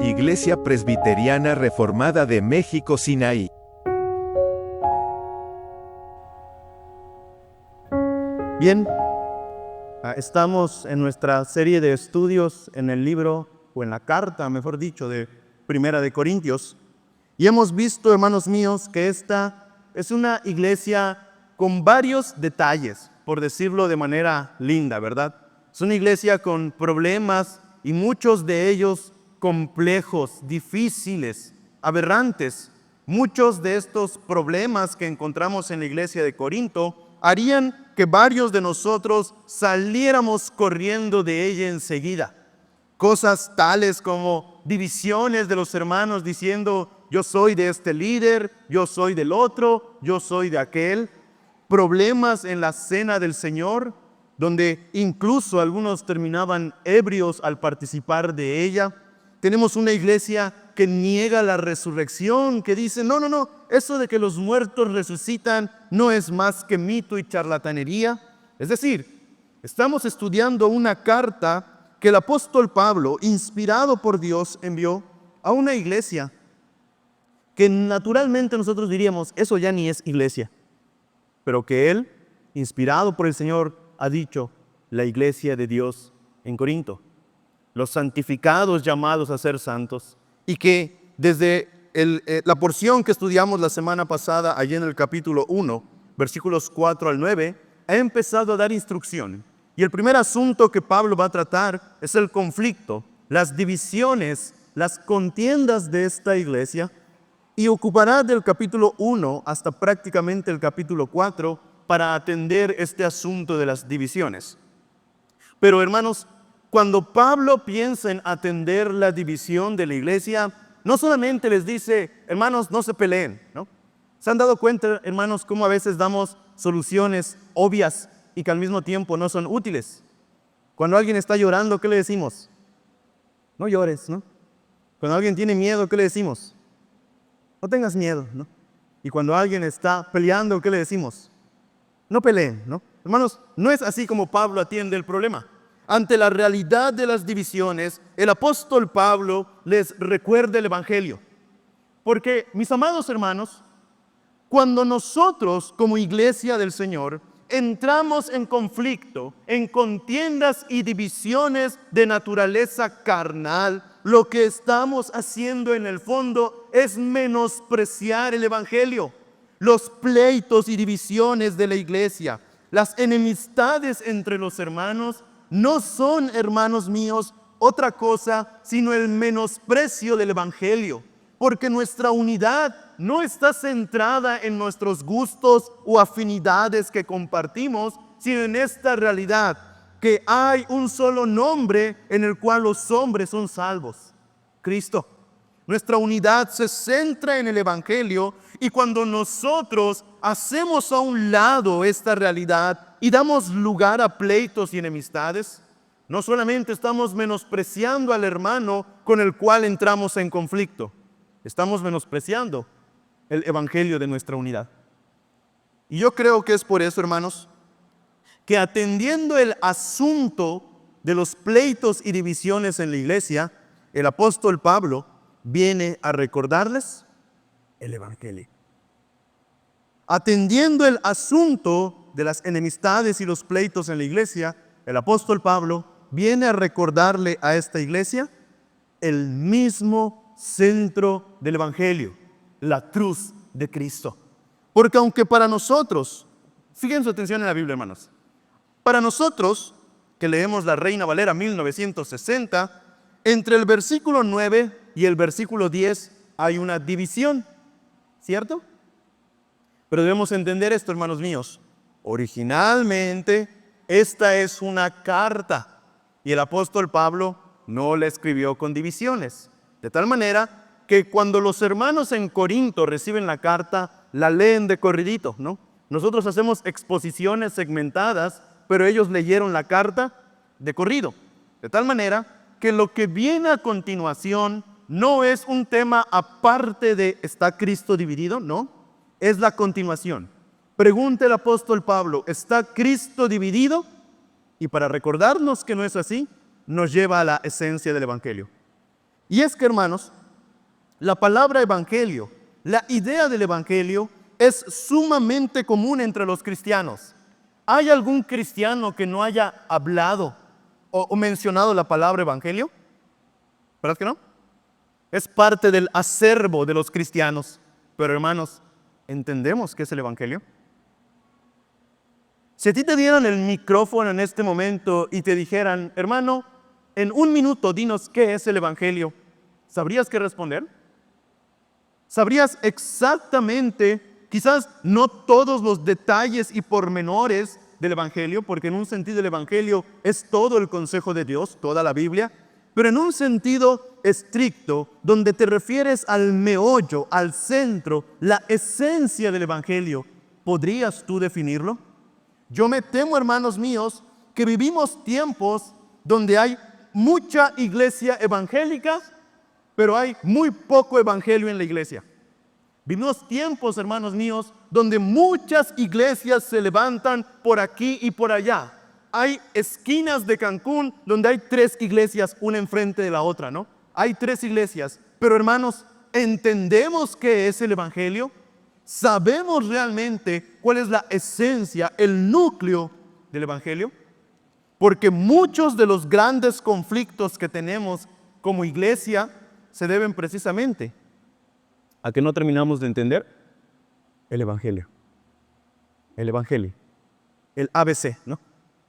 Iglesia Presbiteriana Reformada de México Sinaí. Bien, estamos en nuestra serie de estudios en el libro, o en la carta, mejor dicho, de Primera de Corintios. Y hemos visto, hermanos míos, que esta es una iglesia con varios detalles, por decirlo de manera linda, ¿verdad? Es una iglesia con problemas y muchos de ellos complejos, difíciles, aberrantes. Muchos de estos problemas que encontramos en la iglesia de Corinto harían que varios de nosotros saliéramos corriendo de ella enseguida. Cosas tales como divisiones de los hermanos diciendo: yo soy de este líder, yo soy del otro, yo soy de aquel. Problemas en la cena del Señor, donde incluso algunos terminaban ebrios al participar de ella. Tenemos una iglesia que niega la resurrección, que dice: no, eso de que los muertos resucitan no es más que mito y charlatanería. Es decir, estamos estudiando una carta que el apóstol Pablo, inspirado por Dios, envió a una iglesia que naturalmente nosotros diríamos: eso ya ni es iglesia, pero que él, inspirado por el Señor, ha dicho: la iglesia de Dios en Corinto, los santificados llamados a ser santos, y que desde la porción que estudiamos la semana pasada, allí en el capítulo 1, versículos 4 al 9, ha empezado a dar instrucción. Y el primer asunto que Pablo va a tratar es el conflicto, las divisiones, las contiendas de esta iglesia, y ocupará del capítulo 1 hasta prácticamente el capítulo 4 para atender este asunto de las divisiones. Pero hermanos, cuando Pablo piensa en atender la división de la iglesia, no solamente les dice: hermanos, no se peleen, ¿no? ¿Se han dado cuenta, hermanos, cómo a veces damos soluciones obvias y que al mismo tiempo no son útiles? Cuando alguien está llorando, ¿qué le decimos? No llores, ¿no? Cuando alguien tiene miedo, ¿qué le decimos? No tengas miedo, ¿no? Y cuando alguien está peleando, ¿qué le decimos? No peleen, ¿no? Hermanos, no es así como Pablo atiende el problema. Ante la realidad de las divisiones, el apóstol Pablo les recuerda el Evangelio. Porque, mis amados hermanos, cuando nosotros como iglesia del Señor entramos en conflicto, en contiendas y divisiones de naturaleza carnal, lo que estamos haciendo en el fondo es menospreciar el Evangelio. Los pleitos y divisiones de la iglesia, las enemistades entre los hermanos, no son, hermanos míos, otra cosa sino el menosprecio del Evangelio. Porque nuestra unidad no está centrada en nuestros gustos o afinidades que compartimos, sino en esta realidad, que hay un solo nombre en el cual los hombres son salvos: Cristo. Nuestra unidad se centra en el Evangelio, y cuando nosotros hacemos a un lado esta realidad y damos lugar a pleitos y enemistades, no solamente estamos menospreciando al hermano con el cual entramos en conflicto, estamos menospreciando el Evangelio de nuestra unidad. Y yo creo que es por eso, hermanos, que atendiendo el asunto de los pleitos y divisiones en la iglesia, el apóstol Pablo viene a recordarles el Evangelio. Atendiendo el asunto de las enemistades y los pleitos en la iglesia, el apóstol Pablo viene a recordarle a esta iglesia el mismo centro del Evangelio, la cruz de Cristo. Porque aunque para nosotros, fíjense su atención en la Biblia, hermanos, para nosotros, que leemos la Reina Valera 1960, entre el versículo 9 y el versículo 10 hay una división, ¿cierto? Pero debemos entender esto, hermanos míos. Originalmente, esta es una carta, y el apóstol Pablo no la escribió con divisiones. De tal manera que cuando los hermanos en Corinto reciben la carta, la leen de corridito, ¿no? Nosotros hacemos exposiciones segmentadas, pero ellos leyeron la carta de corrido. De tal manera que lo que viene a continuación no es un tema aparte de ¿está Cristo dividido? No, es la continuación. Pregunta el apóstol Pablo: ¿está Cristo dividido? Y para recordarnos que no es así, nos lleva a la esencia del Evangelio. Y es que, hermanos, la palabra evangelio, la idea del evangelio es sumamente común entre los cristianos. ¿Hay algún cristiano que no haya hablado o mencionado la palabra evangelio? ¿Verdad que no? Es parte del acervo de los cristianos. Pero hermanos, ¿entendemos qué es el evangelio? Si a ti te dieran el micrófono en este momento y te dijeran, hermano, en un minuto dinos qué es el evangelio, ¿sabrías qué responder? ¿Sabrías exactamente, quizás no todos los detalles y pormenores del evangelio, porque en un sentido el evangelio es todo el consejo de Dios, toda la Biblia, pero en un sentido estricto, donde te refieres al meollo, al centro, la esencia del evangelio, ¿podrías tú definirlo? Yo me temo, hermanos míos, que vivimos tiempos donde hay mucha iglesia evangélica, pero hay muy poco evangelio en la iglesia. Vivimos tiempos, hermanos míos, donde muchas iglesias se levantan por aquí y por allá. Hay esquinas de Cancún donde hay 3 iglesias, una enfrente de la otra, ¿no? Hay 3 iglesias, pero hermanos, ¿entendemos qué es el evangelio? ¿Sabemos realmente cuál es la esencia, el núcleo del evangelio? Porque muchos de los grandes conflictos que tenemos como iglesia se deben precisamente a que no terminamos de entender el evangelio. El evangelio. El ABC, ¿no?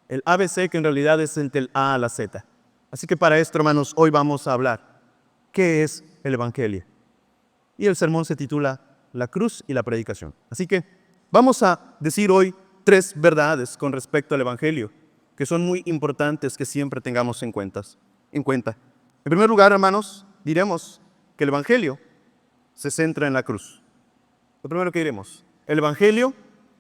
El ABC que en realidad es entre el A a la Z. Así que para esto, hermanos, hoy vamos a hablar. ¿Qué es el evangelio? Y el sermón se titula La cruz y la predicación. Así que vamos a decir hoy 3 verdades con respecto al evangelio, que son muy importantes que siempre tengamos en cuenta. En primer lugar, hermanos, diremos que el evangelio se centra en la cruz. Lo primero que diremos, el evangelio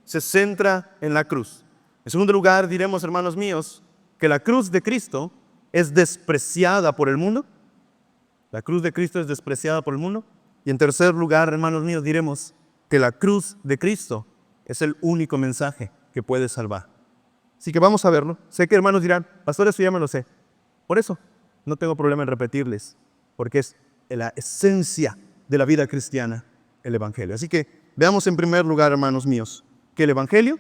se centra en la cruz. En segundo lugar, diremos, hermanos míos, que la cruz de Cristo es despreciada por el mundo. La cruz de Cristo es despreciada por el mundo. Y en tercer lugar, hermanos míos, diremos que la cruz de Cristo es el único mensaje que puede salvar. Así que vamos a verlo. Sé que hermanos dirán, pastor, eso ya me lo sé. Por eso no tengo problema en repetirles, porque es la esencia de la vida cristiana, el evangelio. Así que veamos en primer lugar, hermanos míos, que el evangelio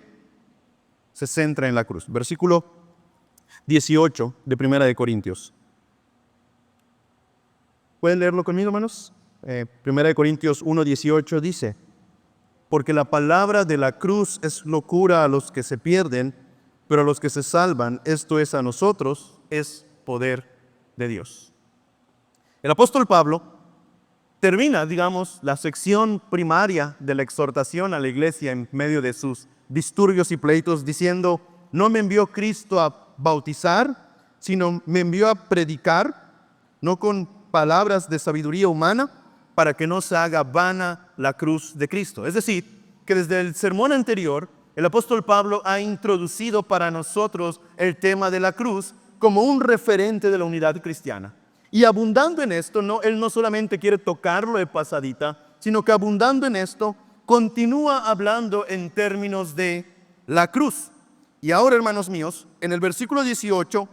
se centra en la cruz. Versículo 18 de Primera de Corintios. ¿Pueden leerlo conmigo, hermanos? Primera de Corintios 1:18 dice, porque la palabra de la cruz es locura a los que se pierden, pero a los que se salvan, esto es a nosotros, es poder de Dios. El apóstol Pablo termina, digamos, la sección primaria de la exhortación a la iglesia en medio de sus disturbios y pleitos, diciendo, no me envió Cristo a bautizar, sino me envió a predicar, no con palabras de sabiduría humana, para que no se haga vana la cruz de Cristo. Es decir, que desde el sermón anterior, el apóstol Pablo ha introducido para nosotros el tema de la cruz como un referente de la unidad cristiana. Y abundando en esto, él no solamente quiere tocarlo de pasadita, sino que abundando en esto, continúa hablando en términos de la cruz. Y ahora, hermanos míos, en el versículo 18,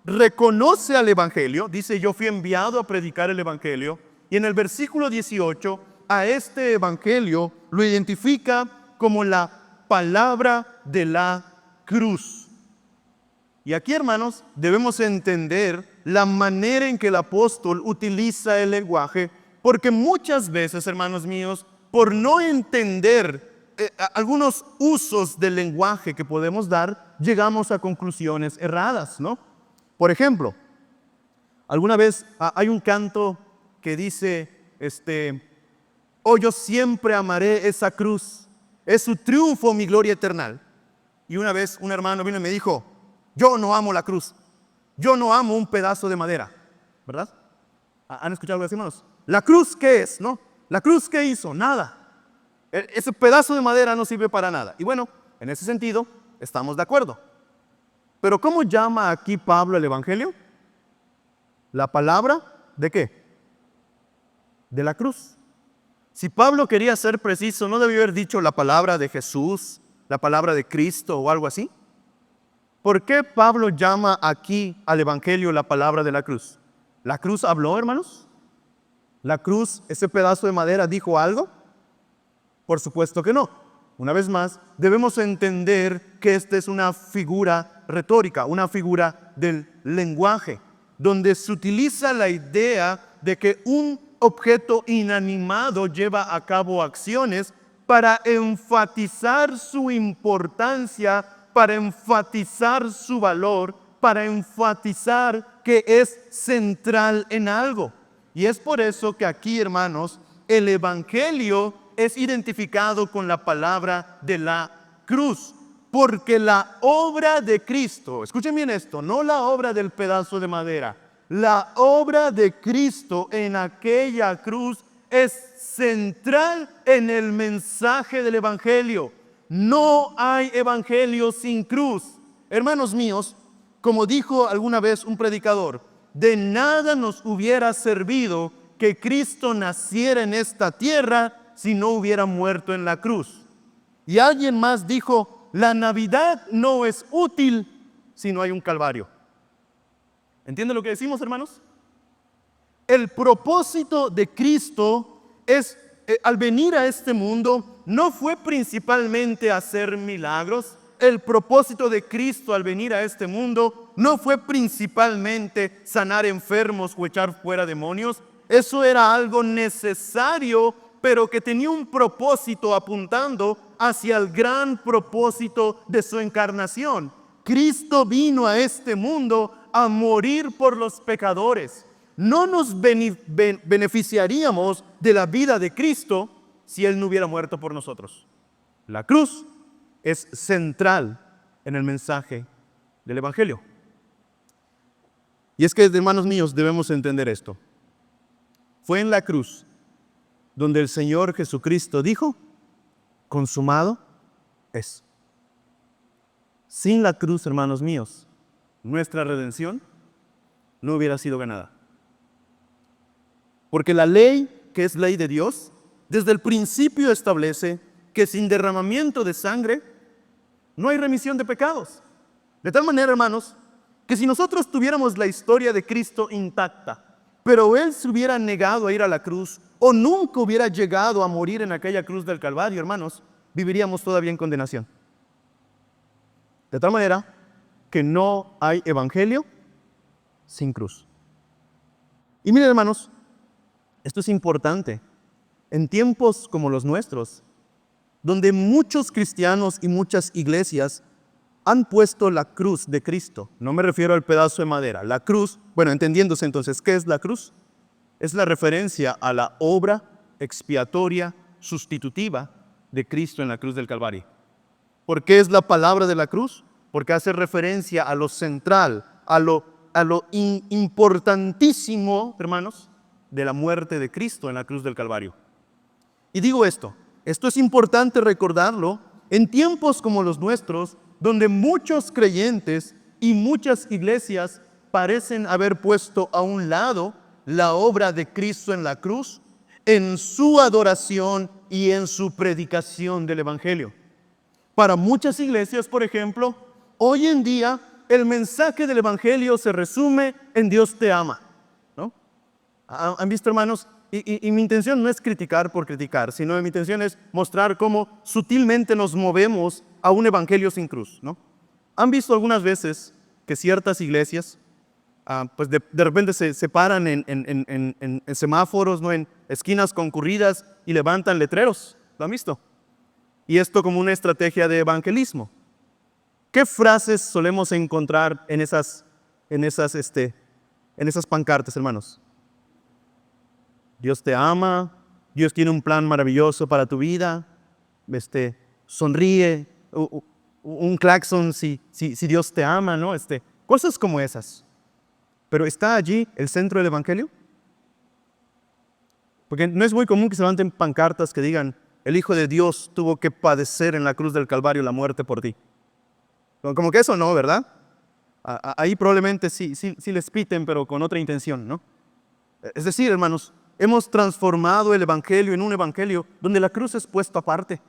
reconoce al evangelio, dice, yo fui enviado a predicar el evangelio, y en el versículo 18, a este evangelio lo identifica como la palabra de la cruz. Y aquí, hermanos, debemos entender la manera en que el apóstol utiliza el lenguaje, porque muchas veces, hermanos míos, por no entender algunos usos del lenguaje que podemos dar, llegamos a conclusiones erradas, ¿no? Por ejemplo, alguna vez hay un canto que dice, oh, yo siempre amaré esa cruz, es su triunfo mi gloria eterna. Y una vez un hermano vino y me dijo, yo no amo la cruz, yo no amo un pedazo de madera, ¿verdad? ¿Han escuchado algo así, hermanos? ¿La cruz qué es? ¿No? ¿La cruz qué hizo? Nada. Ese pedazo de madera no sirve para nada. Y bueno, en ese sentido, estamos de acuerdo. Pero ¿cómo llama aquí Pablo el evangelio? La palabra ¿de qué? De la cruz. Si Pablo quería ser preciso, ¿no debió haber dicho la palabra de Jesús, la palabra de Cristo o algo así? ¿Por qué Pablo llama aquí al evangelio la palabra de la cruz? ¿La cruz habló, hermanos? ¿La cruz, ese pedazo de madera, dijo algo? Por supuesto que no. Una vez más, debemos entender que esta es una figura retórica, una figura del lenguaje, donde se utiliza la idea de que un objeto inanimado lleva a cabo acciones para enfatizar su importancia, para enfatizar su valor, para enfatizar que es central en algo. Y es por eso que aquí, hermanos, el Evangelio es identificado con la palabra de la cruz, porque la obra de Cristo, escuchen bien esto, no la obra del pedazo de madera, la obra de Cristo en aquella cruz es central en el mensaje del Evangelio. No hay Evangelio sin cruz. Hermanos míos, como dijo alguna vez un predicador, de nada nos hubiera servido que Cristo naciera en esta tierra si no hubiera muerto en la cruz. Y alguien más dijo, la Navidad no es útil si no hay un Calvario. ¿Entienden lo que decimos, hermanos? El propósito de Cristo es, al venir a este mundo, no fue principalmente hacer milagros. El propósito de Cristo al venir a este mundo no fue principalmente sanar enfermos o echar fuera demonios. Eso era algo necesario, pero que tenía un propósito apuntando hacia el gran propósito de su encarnación. Cristo vino a este mundo a morir por los pecadores. No nos beneficiaríamos de la vida de Cristo si Él no hubiera muerto por nosotros. La cruz es central en el mensaje del Evangelio. Y es que, hermanos míos, debemos entender esto. Fue en la cruz donde el Señor Jesucristo dijo, consumado es. Sin la cruz, hermanos míos, nuestra redención no hubiera sido ganada. Porque la ley, que es ley de Dios, desde el principio establece que sin derramamiento de sangre no hay remisión de pecados. De tal manera, hermanos, que si nosotros tuviéramos la historia de Cristo intacta, pero Él se hubiera negado a ir a la cruz o nunca hubiera llegado a morir en aquella cruz del Calvario, hermanos, viviríamos todavía en condenación. De tal manera que no hay evangelio sin cruz. Y miren, hermanos, esto es importante. En tiempos como los nuestros, donde muchos cristianos y muchas iglesias han puesto la cruz de Cristo, no me refiero al pedazo de madera, la cruz, bueno, entendiéndose entonces, ¿qué es la cruz? Es la referencia a la obra expiatoria sustitutiva de Cristo en la cruz del Calvario. ¿Por qué es la palabra de la cruz? Porque hace referencia a lo central, a lo importantísimo, hermanos, de la muerte de Cristo en la cruz del Calvario. Y digo esto es importante recordarlo en tiempos como los nuestros, donde muchos creyentes y muchas iglesias parecen haber puesto a un lado la obra de Cristo en la cruz, en su adoración y en su predicación del Evangelio. Para muchas iglesias, por ejemplo, hoy en día el mensaje del Evangelio se resume en Dios te ama, ¿no? ¿Han visto, hermanos? Y mi intención no es criticar por criticar, sino mi intención es mostrar cómo sutilmente nos movemos a un evangelio sin cruz, ¿no? ¿Han visto algunas veces que ciertas iglesias pues de repente se paran en semáforos, ¿no? En esquinas concurridas y levantan letreros? ¿Lo han visto? Y esto como una estrategia de evangelismo. ¿Qué frases solemos encontrar en esas pancartas, hermanos? Dios te ama, Dios tiene un plan maravilloso para tu vida, sonríe, un claxon si Dios te ama, ¿no? Cosas como esas. Pero ¿está allí el centro del Evangelio? Porque no es muy común que se levanten pancartas que digan, el Hijo de Dios tuvo que padecer en la cruz del Calvario la muerte por ti. Como que eso no, ¿verdad? Ahí probablemente sí les piten, pero con otra intención, ¿no? Es decir, hermanos, hemos transformado el Evangelio en un Evangelio donde la cruz es puesta aparte.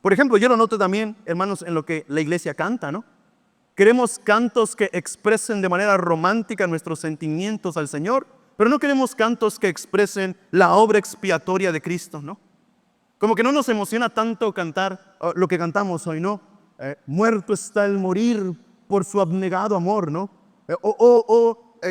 Por ejemplo, yo lo noto también, hermanos, en lo que la iglesia canta, ¿no? Queremos cantos que expresen de manera romántica nuestros sentimientos al Señor, pero no queremos cantos que expresen la obra expiatoria de Cristo, ¿no? Como que no nos emociona tanto cantar lo que cantamos hoy, ¿no? Muerto está el morir por su abnegado amor, ¿no?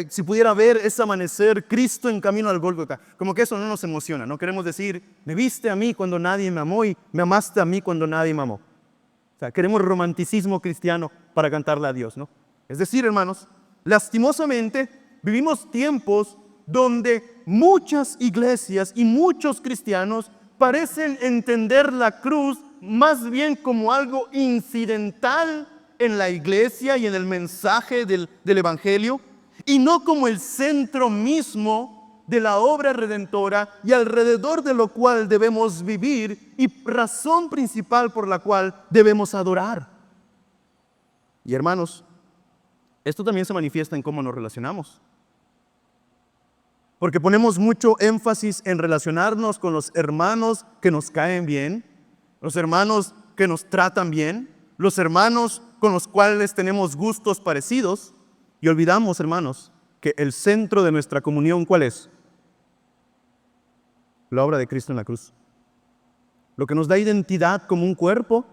Si pudiera ver ese amanecer, Cristo en camino al Gólgota. Como que eso no nos emociona, no queremos decir, me viste a mí cuando nadie me amó y me amaste a mí cuando nadie me amó. O sea, queremos romanticismo cristiano para cantarle a Dios, ¿no? Es decir, hermanos, lastimosamente vivimos tiempos donde muchas iglesias y muchos cristianos parecen entender la cruz más bien como algo incidental en la iglesia y en el mensaje del Evangelio, y no como el centro mismo de la obra redentora y alrededor de lo cual debemos vivir y razón principal por la cual debemos adorar. Y hermanos, esto también se manifiesta en cómo nos relacionamos. Porque ponemos mucho énfasis en relacionarnos con los hermanos que nos caen bien, los hermanos que nos tratan bien, los hermanos con los cuales tenemos gustos parecidos, y olvidamos, hermanos, que el centro de nuestra comunión, ¿cuál es? La obra de Cristo en la cruz. Lo que nos da identidad como un cuerpo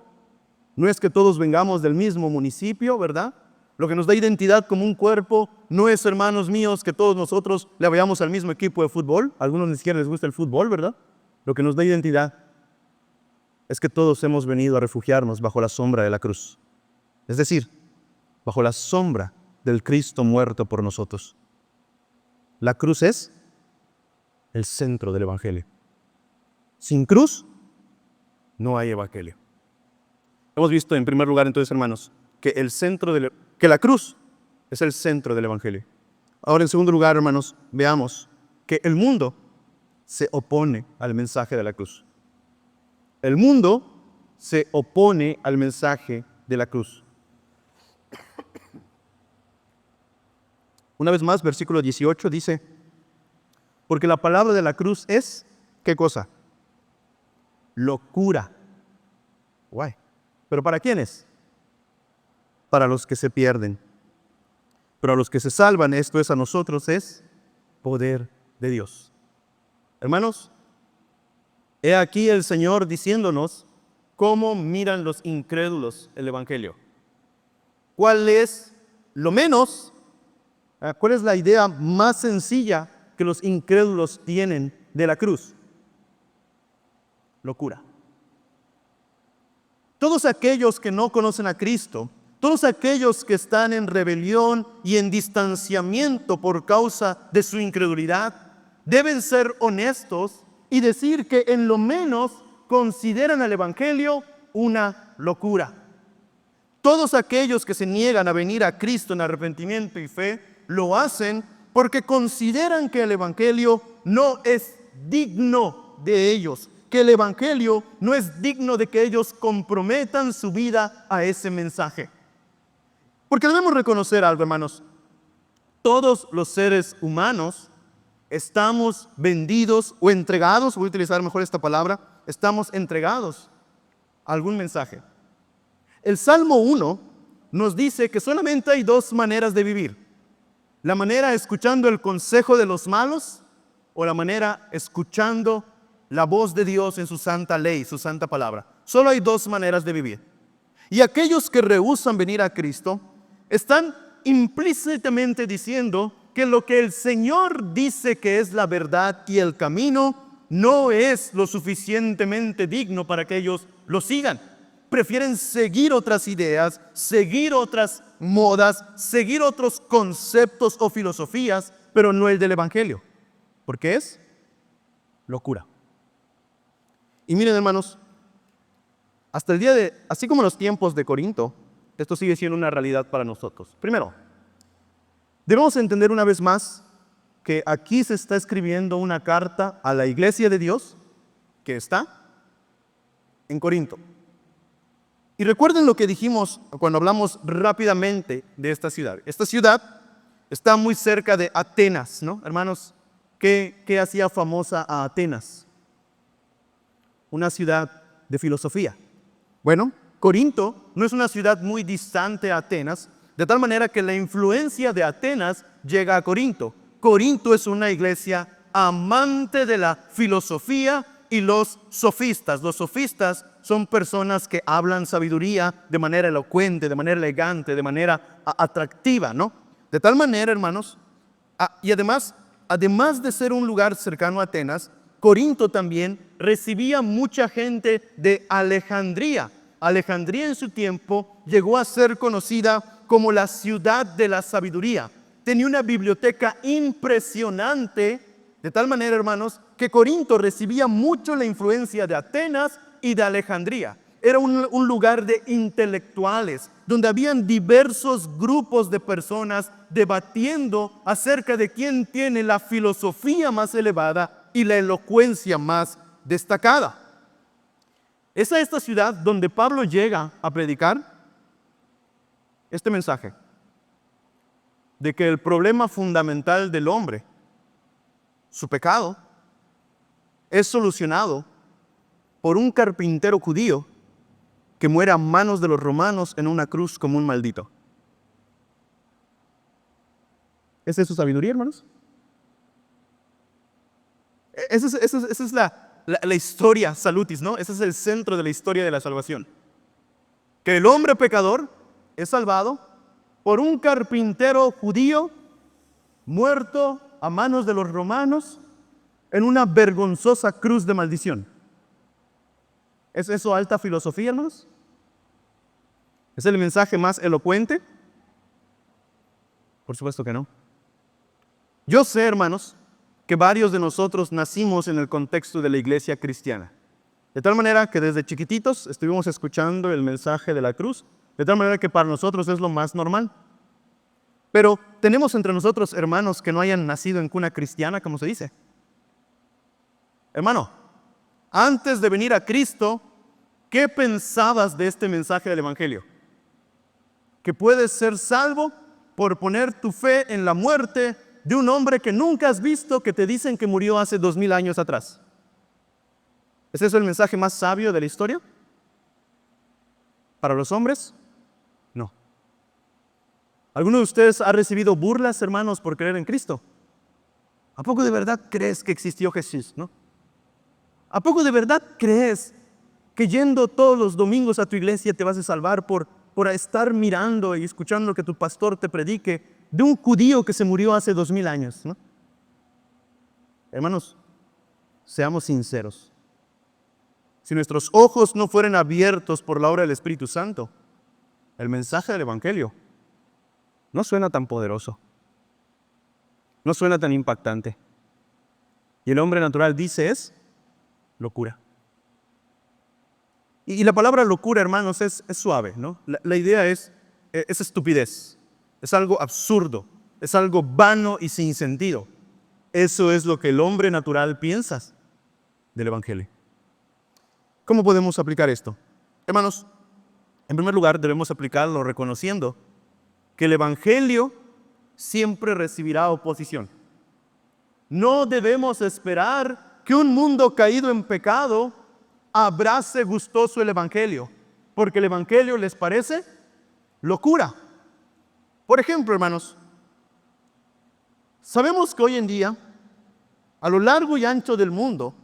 no es que todos vengamos del mismo municipio, ¿verdad? Lo que nos da identidad como un cuerpo no es, hermanos míos, que todos nosotros le vayamos al mismo equipo de fútbol. A algunos ni siquiera les gusta el fútbol, ¿verdad? Lo que nos da identidad es que todos hemos venido a refugiarnos bajo la sombra de la cruz. Es decir, bajo la sombra del Cristo muerto por nosotros. La cruz es el centro del Evangelio. Sin cruz, no hay Evangelio. Hemos visto en primer lugar, entonces, hermanos, que la cruz es el centro del Evangelio. Ahora, en segundo lugar, hermanos, veamos que el mundo se opone al mensaje de la cruz. El mundo se opone al mensaje de la cruz. Una vez más, versículo 18 dice, porque la palabra de la cruz es, ¿qué cosa? Locura. Guay. ¿Pero para quiénes? Para los que se pierden. Pero a los que se salvan, esto es a nosotros, es poder de Dios. Hermanos, he aquí el Señor diciéndonos cómo miran los incrédulos el Evangelio. ¿Cuál es lo menos? ¿Cuál es la idea más sencilla que los incrédulos tienen de la cruz? Locura. Todos aquellos que no conocen a Cristo, todos aquellos que están en rebelión y en distanciamiento por causa de su incredulidad, deben ser honestos y decir que en lo menos consideran al Evangelio una locura. Todos aquellos que se niegan a venir a Cristo en arrepentimiento y fe, lo hacen porque consideran que el Evangelio no es digno de ellos, que el Evangelio no es digno de que ellos comprometan su vida a ese mensaje. Porque debemos reconocer algo, hermanos. Todos los seres humanos estamos vendidos o entregados, voy a utilizar mejor esta palabra, estamos entregados a algún mensaje. El Salmo 1 nos dice que solamente hay dos maneras de vivir. La manera escuchando el consejo de los malos o la manera escuchando la voz de Dios en su santa ley, su santa palabra. Solo hay dos maneras de vivir. Y aquellos que rehúsan venir a Cristo están implícitamente diciendo que lo que el Señor dice que es la verdad y el camino no es lo suficientemente digno para que ellos lo sigan. Prefieren seguir otras ideas, seguir otras modas, seguir otros conceptos o filosofías, pero no el del Evangelio. Porque es locura. Y miren, hermanos, hasta el día de, así como en los tiempos de Corinto, esto sigue siendo una realidad para nosotros. Primero, debemos entender una vez más que aquí se está escribiendo una carta a la iglesia de Dios que está en Corinto. Y recuerden lo que dijimos cuando hablamos rápidamente de esta ciudad. Esta ciudad está muy cerca de Atenas, ¿no? Hermanos, ¿qué hacía famosa a Atenas? Una ciudad de filosofía. Bueno, Corinto no es una ciudad muy distante a Atenas, de tal manera que la influencia de Atenas llega a Corinto. Corinto es una iglesia amante de la filosofía y los sofistas. Los sofistas son personas que hablan sabiduría de manera elocuente, de manera elegante, de manera atractiva, ¿no? De tal manera, hermanos, y además de ser un lugar cercano a Atenas, Corinto también recibía mucha gente de Alejandría. Alejandría en su tiempo llegó a ser conocida como la ciudad de la sabiduría. Tenía una biblioteca impresionante, de tal manera, hermanos, que Corinto recibía mucho la influencia de Atenas y de Alejandría. Era un lugar de intelectuales, donde habían diversos grupos de personas debatiendo acerca de quién tiene la filosofía más elevada y la elocuencia más destacada. Es a esta ciudad donde Pablo llega a predicar este mensaje de que el problema fundamental del hombre, su pecado, es solucionado por un carpintero judío que muere a manos de los romanos en una cruz como un maldito. ¿Esa es su sabiduría, hermanos? Esa es la historia salutis, ¿no? Ese es el centro de la historia de la salvación. Que el hombre pecador es salvado por un carpintero judío muerto a manos de los romanos en una vergonzosa cruz de maldición. ¿Es eso alta filosofía, hermanos? ¿Es el mensaje más elocuente? Por supuesto que no. Yo sé, hermanos, que varios de nosotros nacimos en el contexto de la iglesia cristiana. De tal manera que desde chiquititos estuvimos escuchando el mensaje de la cruz, de tal manera que para nosotros es lo más normal. Pero tenemos entre nosotros hermanos que no hayan nacido en cuna cristiana, como se dice. Hermano, antes de venir a Cristo, ¿qué pensabas de este mensaje del Evangelio? Que puedes ser salvo por poner tu fe en la muerte de un hombre que nunca has visto, que te dicen que murió hace 2000 años atrás. ¿Es eso el mensaje más sabio de la historia? ¿Para los hombres? No. ¿Alguno de ustedes ha recibido burlas, hermanos, por creer en Cristo? ¿A poco de verdad crees que existió Jesús, no? ¿A poco de verdad crees que yendo todos los domingos a tu iglesia te vas a salvar por estar mirando y escuchando lo que tu pastor te predique de un judío que se murió hace 2000 años, ¿no? Hermanos, seamos sinceros. Si nuestros ojos no fueran abiertos por la obra del Espíritu Santo, el mensaje del Evangelio no suena tan poderoso, no suena tan impactante. Y el hombre natural dice es locura. Y la palabra locura, hermanos, es suave, ¿no? La idea es estupidez, es algo absurdo, es algo vano y sin sentido. Eso es lo que el hombre natural piensa del Evangelio. ¿Cómo podemos aplicar esto? Hermanos, en primer lugar debemos aplicarlo reconociendo que el Evangelio siempre recibirá oposición. No debemos esperar que un mundo caído en pecado abrace gustoso el Evangelio, porque el Evangelio les parece locura. Por ejemplo, hermanos, sabemos que hoy en día, a lo largo y ancho del mundo,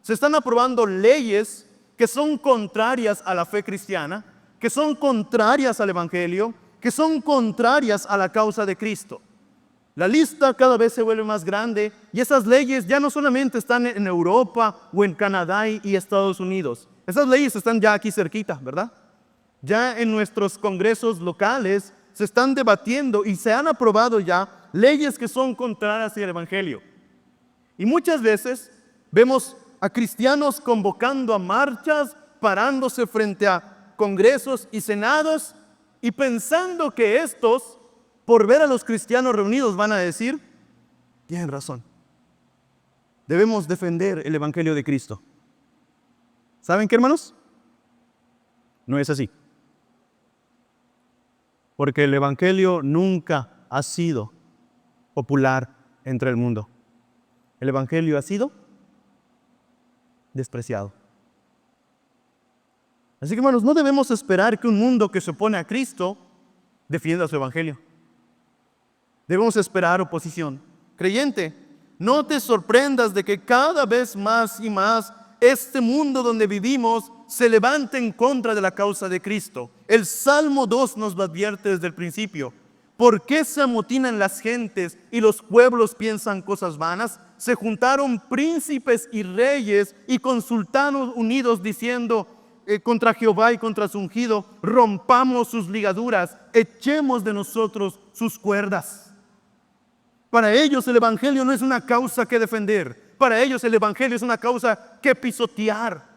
se están aprobando leyes que son contrarias a la fe cristiana, que son contrarias al Evangelio, que son contrarias a la causa de Cristo. La lista cada vez se vuelve más grande y esas leyes ya no solamente están en Europa o en Canadá y Estados Unidos. Esas leyes están ya aquí cerquita, ¿verdad? Ya en nuestros congresos locales se están debatiendo y se han aprobado ya leyes que son contrarias al Evangelio. Y muchas veces vemos a cristianos convocando a marchas, parándose frente a congresos y senados y pensando que estos, por ver a los cristianos reunidos, van a decir, tienen razón, debemos defender el Evangelio de Cristo. ¿Saben qué, hermanos? No es así. Porque el Evangelio nunca ha sido popular entre el mundo. El Evangelio ha sido despreciado. Así que, hermanos, no debemos esperar que un mundo que se opone a Cristo defienda su Evangelio. Debemos esperar oposición. creyente, no te sorprendas de que cada vez más y más este mundo donde vivimos se levante en contra de la causa de Cristo. El Salmo 2 nos lo advierte desde el principio. ¿Por qué se amotinan las gentes y los pueblos piensan cosas vanas? Se juntaron príncipes y reyes y consultaron unidos diciendo contra Jehová y contra su ungido: rompamos sus ligaduras, echemos de nosotros sus cuerdas. Para ellos el evangelio no es una causa que defender. Para ellos el evangelio es una causa que pisotear.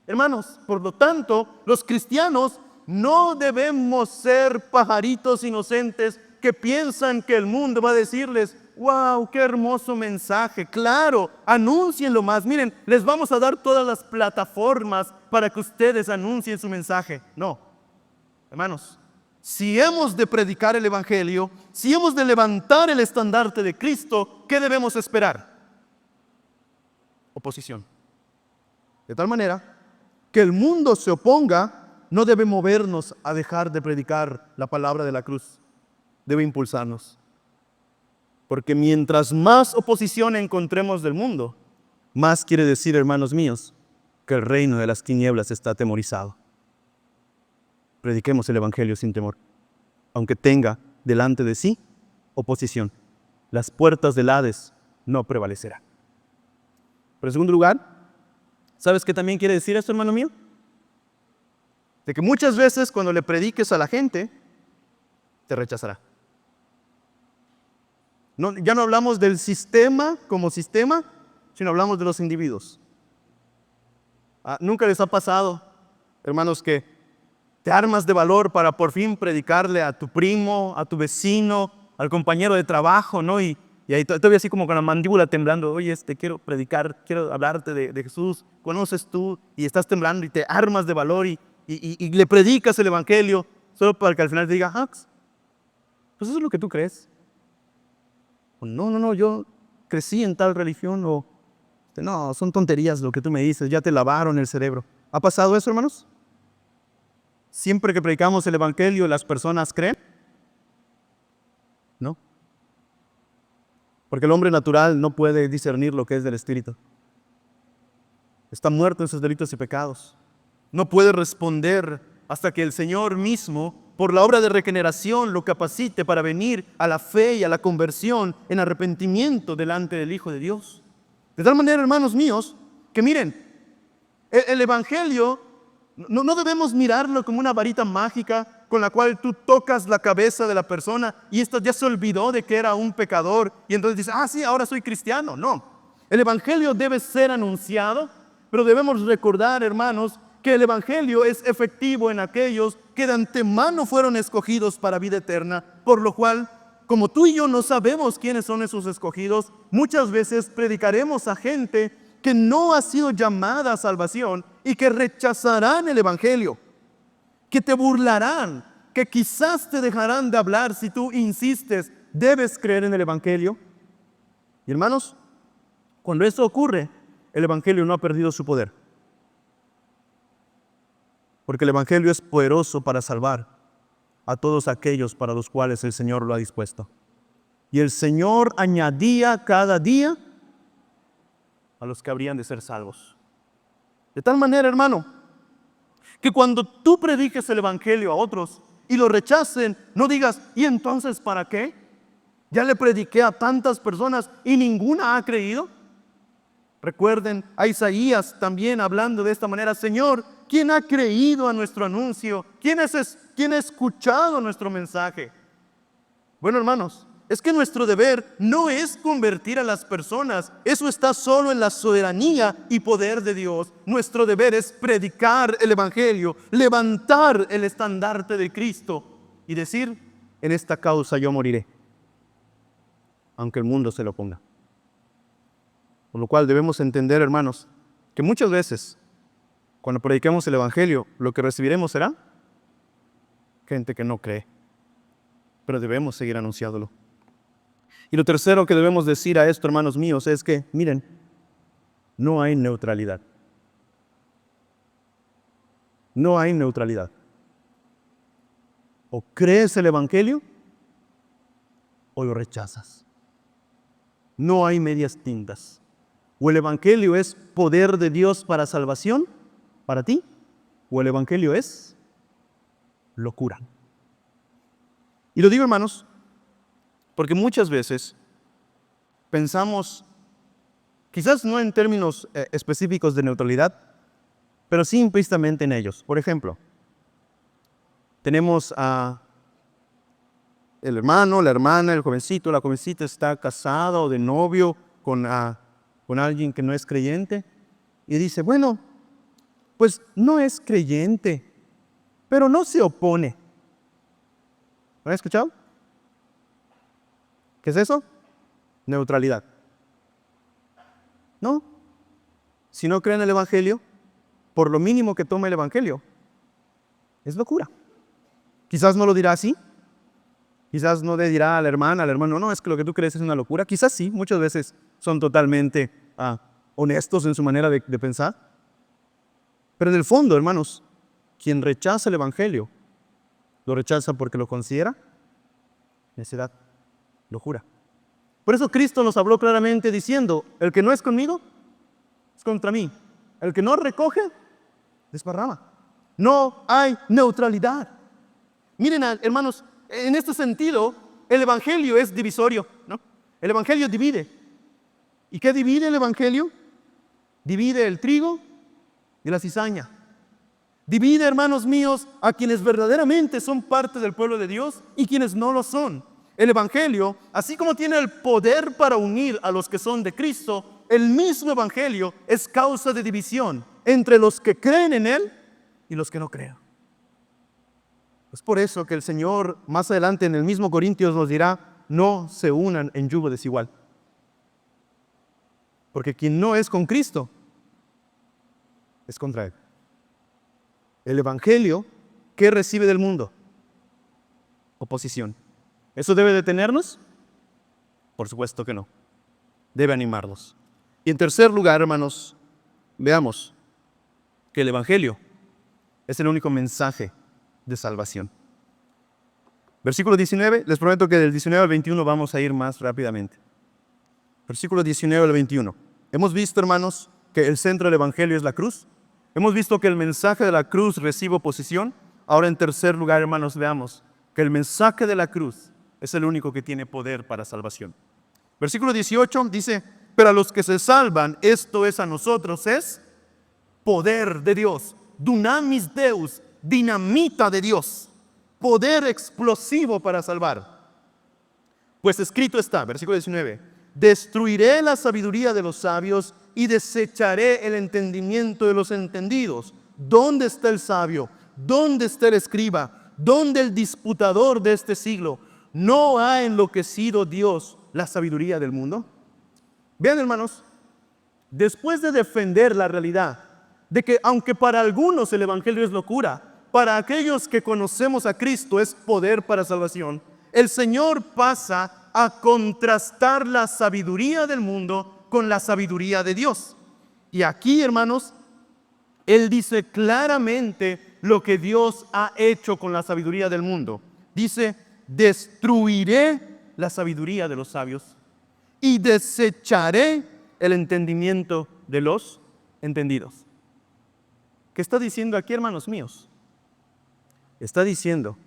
Hermanos, por lo tanto, los cristianos no debemos ser pajaritos inocentes que piensan que el mundo va a decirles: wow, qué hermoso mensaje. Claro, anúncienlo más. Miren, les vamos a dar todas las plataformas para que ustedes anuncien su mensaje. No, hermanos, si hemos de predicar el evangelio, si hemos de levantar el estandarte de Cristo, ¿qué debemos esperar? Oposición. De tal manera que el mundo se oponga, no debe movernos a dejar de predicar la palabra de la cruz. Debe impulsarnos. Porque mientras más oposición encontremos del mundo, más quiere decir, hermanos míos, que el reino de las tinieblas está atemorizado. Prediquemos el evangelio sin temor, aunque tenga delante de sí oposición. Las puertas del Hades no prevalecerán. Pero en segundo lugar, ¿sabes qué también quiere decir esto, hermano mío? De que muchas veces cuando le prediques a la gente, te rechazará. No, ya no hablamos del sistema como sistema, sino hablamos de los individuos. ¿Nunca les ha pasado, hermanos, que te armas de valor para por fin predicarle a tu primo, a tu vecino, al compañero de trabajo, ¿no? Y ahí todavía así como con la mandíbula temblando: oye, quiero predicar, quiero hablarte de Jesús, conoces tú, y estás temblando y te armas de valor y le predicas el evangelio solo para que al final te diga: pues eso es lo que tú crees. O no, yo crecí en tal religión. O no, son tonterías lo que tú me dices, ya te lavaron el cerebro. ¿Ha pasado eso, hermanos? Siempre que predicamos el evangelio, ¿las personas creen? No. Porque el hombre natural no puede discernir lo que es del Espíritu. Está muerto en sus delitos y pecados. No puede responder hasta que el Señor mismo, por la obra de regeneración, lo capacite para venir a la fe y a la conversión en arrepentimiento delante del Hijo de Dios. De tal manera, hermanos míos, que miren, el evangelio no debemos mirarlo como una varita mágica con la cual tú tocas la cabeza de la persona y esto ya se olvidó de que era un pecador y entonces dice: sí, ahora soy cristiano. No, el evangelio debe ser anunciado, pero debemos recordar, hermanos, que el evangelio es efectivo en aquellos que de antemano fueron escogidos para vida eterna, por lo cual, como tú y yo no sabemos quiénes son esos escogidos, muchas veces predicaremos a gente que no ha sido llamada a salvación y que rechazarán el evangelio, que te burlarán, que quizás te dejarán de hablar si tú insistes: debes creer en el evangelio. Y hermanos, cuando eso ocurre, el evangelio no ha perdido su poder. Porque el evangelio es poderoso para salvar a todos aquellos para los cuales el Señor lo ha dispuesto. Y el Señor añadía cada día a los que habrían de ser salvos. De tal manera, hermano, que cuando tú prediques el evangelio a otros y lo rechacen, no digas: ¿y entonces para qué? Ya le prediqué a tantas personas y ninguna ha creído. Recuerden a Isaías también hablando de esta manera: Señor, ¿quién ha creído a nuestro anuncio? ¿Quién ha escuchado nuestro mensaje? Bueno, hermanos, es que nuestro deber no es convertir a las personas. Eso está solo en la soberanía y poder de Dios. Nuestro deber es predicar el evangelio, levantar el estandarte de Cristo y decir: en esta causa yo moriré, aunque el mundo se lo oponga. Por lo cual debemos entender, hermanos, que muchas veces cuando prediquemos el evangelio, lo que recibiremos será gente que no cree, pero debemos seguir anunciándolo. Y lo tercero que debemos decir a esto, hermanos míos, es que, miren, no hay neutralidad. No hay neutralidad. O crees el evangelio o lo rechazas. No hay medias tintas. O el Evangelio es poder de Dios para salvación, para ti, o el Evangelio es locura. Y lo digo, hermanos, porque muchas veces pensamos, quizás no en términos específicos de neutralidad, pero sí implícitamente en ellos. Por ejemplo, tenemos a el hermano, la hermana, el jovencito, la jovencita está casada o de novio con alguien que no es creyente y dice, bueno, pues no es creyente, pero no se opone. ¿Lo han escuchado? ¿Qué es eso? Neutralidad. No. Si no cree en el Evangelio, por lo mínimo que tome el Evangelio, es locura. Quizás no lo dirá así. Quizás no le dirá a la hermana, al hermano, no, es que lo que tú crees es una locura. Quizás sí, muchas veces son totalmente honestos en su manera de pensar. Pero en el fondo, hermanos, quien rechaza el Evangelio, lo rechaza porque lo considera necedad, locura. Por eso Cristo nos habló claramente diciendo, el que no es conmigo, es contra mí. El que no recoge, desparrama. No hay neutralidad. Miren, hermanos, en este sentido, el Evangelio es divisorio, ¿no? El Evangelio divide. ¿Y qué divide el Evangelio? Divide el trigo y la cizaña. Divide, hermanos míos, a quienes verdaderamente son parte del pueblo de Dios y quienes no lo son. El Evangelio, así como tiene el poder para unir a los que son de Cristo, el mismo Evangelio es causa de división entre los que creen en Él y los que no creen. Es por eso que el Señor más adelante en el mismo Corintios nos dirá, no se unan en yugo desigual. Porque quien no es con Cristo, es contra Él. El Evangelio, ¿qué recibe del mundo? Oposición. ¿Eso debe detenernos? Por supuesto que no. Debe animarnos. Y en tercer lugar, hermanos, veamos que el Evangelio es el único mensaje de salvación. Versículo 19, les prometo que del 19 al 21 vamos a ir más rápidamente. Versículo 19 al 21. Hemos visto, hermanos, que el centro del Evangelio es la cruz. Hemos visto que el mensaje de la cruz recibe oposición. Ahora, en tercer lugar, hermanos, veamos que el mensaje de la cruz es el único que tiene poder para salvación. Versículo 18 dice, pero a los que se salvan, esto es a nosotros, es poder de Dios, dunamis Deus, dinamita de Dios, poder explosivo para salvar. Pues escrito está, versículo 19, destruiré la sabiduría de los sabios y desecharé el entendimiento de los entendidos. ¿Dónde está el sabio? ¿Dónde está el escriba? ¿Dónde el disputador de este siglo? ¿No ha enloquecido Dios la sabiduría del mundo? Vean, hermanos, después de defender la realidad de que aunque para algunos el Evangelio es locura, para aquellos que conocemos a Cristo es poder para salvación, el Señor pasa a contrastar la sabiduría del mundo con la sabiduría de Dios. Y aquí, hermanos, Él dice claramente lo que Dios ha hecho con la sabiduría del mundo. Dice, destruiré la sabiduría de los sabios y desecharé el entendimiento de los entendidos. ¿Qué está diciendo aquí, hermanos míos? Está diciendo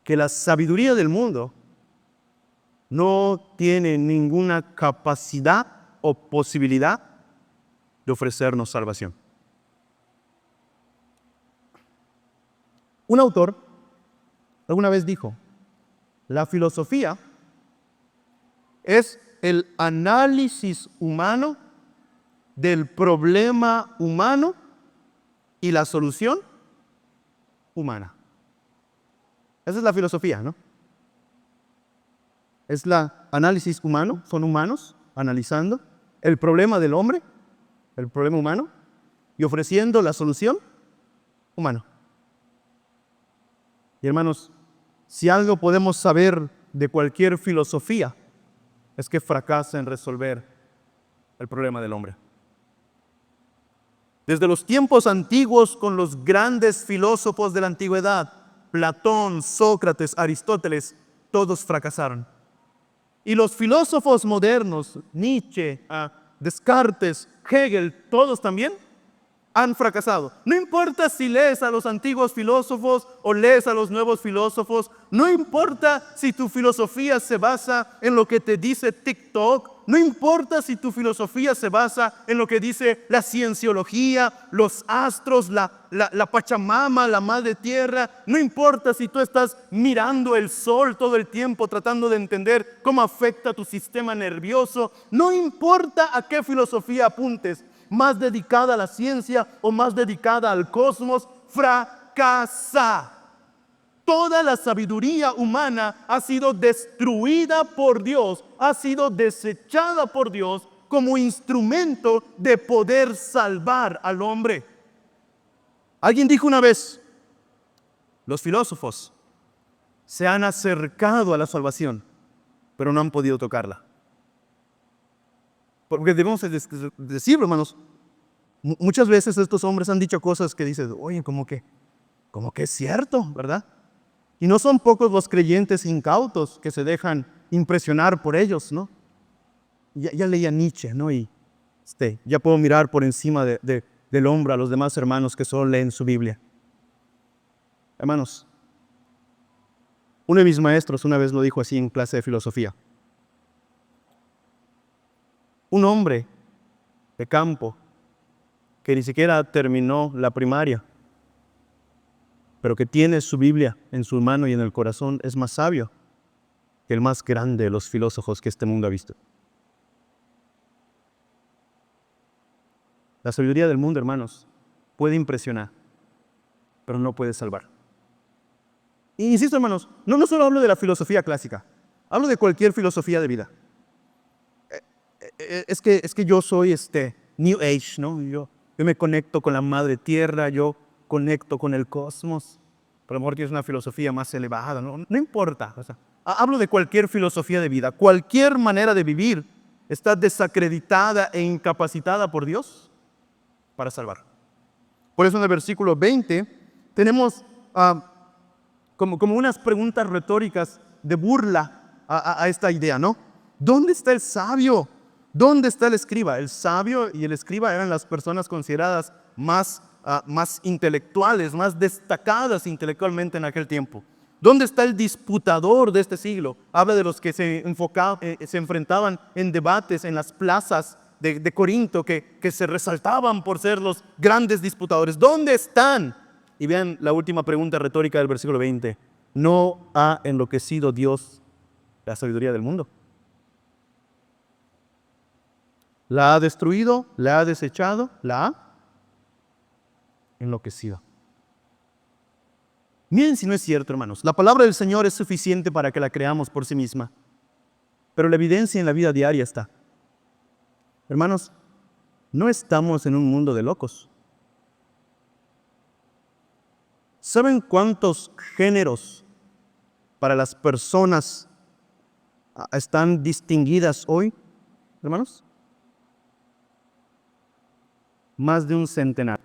que la sabiduría del mundo no tiene ninguna capacidad o posibilidad de ofrecernos salvación. Un autor alguna vez dijo, la filosofía es el análisis humano del problema humano y la solución humana. Esa es la filosofía, ¿no? Es el análisis humano, son humanos analizando el problema del hombre, el problema humano, y ofreciendo la solución humana. Y hermanos, si algo podemos saber de cualquier filosofía, es que fracasa en resolver el problema del hombre. Desde los tiempos antiguos con los grandes filósofos de la antigüedad, Platón, Sócrates, Aristóteles, todos fracasaron. Y los filósofos modernos, Nietzsche, Descartes, Hegel, todos también han fracasado. No importa si lees a los antiguos filósofos o lees a los nuevos filósofos, no importa si tu filosofía se basa en lo que te dice TikTok, no importa si tu filosofía se basa en lo que dice la cienciología, los astros, la Pachamama, la Madre Tierra, no importa si tú estás mirando el sol todo el tiempo tratando de entender cómo afecta tu sistema nervioso, no importa a qué filosofía apuntes, más dedicada a la ciencia o más dedicada al cosmos, fracasa. Toda la sabiduría humana ha sido destruida por Dios, ha sido desechada por Dios como instrumento de poder salvar al hombre. Alguien dijo una vez, los filósofos se han acercado a la salvación, pero no han podido tocarla. Porque debemos decirlo, hermanos, muchas veces estos hombres han dicho cosas que dicen, oye, como que es cierto, ¿verdad? Y no son pocos los creyentes incautos que se dejan impresionar por ellos, ¿no? Ya leía Nietzsche, ¿no? Y ya puedo mirar por encima del hombro a los demás hermanos que solo leen su Biblia. Hermanos, uno de mis maestros una vez lo dijo así en clase de filosofía. Un hombre de campo que ni siquiera terminó la primaria, pero que tiene su Biblia en su mano y en el corazón, es más sabio que el más grande de los filósofos que este mundo ha visto. La sabiduría del mundo, hermanos, puede impresionar, pero no puede salvar. Y insisto, hermanos, no solo hablo de la filosofía clásica, hablo de cualquier filosofía de vida. Es que yo soy New Age, ¿no? Yo me conecto con la Madre Tierra, yo conecto con el cosmos. Pero a lo mejor tienes una filosofía más elevada, no importa. O sea, hablo de cualquier filosofía de vida. Cualquier manera de vivir está desacreditada e incapacitada por Dios para salvar. Por eso en el versículo 20 tenemos como unas preguntas retóricas de burla a esta idea, ¿no? ¿Dónde está el sabio? ¿Dónde está el escriba? El sabio y el escriba eran las personas consideradas más intelectuales, más destacadas intelectualmente en aquel tiempo. ¿Dónde está el disputador de este siglo? Habla de los que se enfrentaban en debates en las plazas de Corinto, que se resaltaban por ser los grandes disputadores. ¿Dónde están? Y vean la última pregunta retórica del versículo 20. ¿No ha enloquecido Dios la sabiduría del mundo? ¿La ha destruido? ¿La ha desechado? ¿La ha enloquecido? Miren si no es cierto, hermanos. La palabra del Señor es suficiente para que la creamos por sí misma. Pero la evidencia en la vida diaria está. Hermanos, no estamos en un mundo de locos. ¿Saben cuántos géneros para las personas están distinguidas hoy, hermanos? Más de un centenar.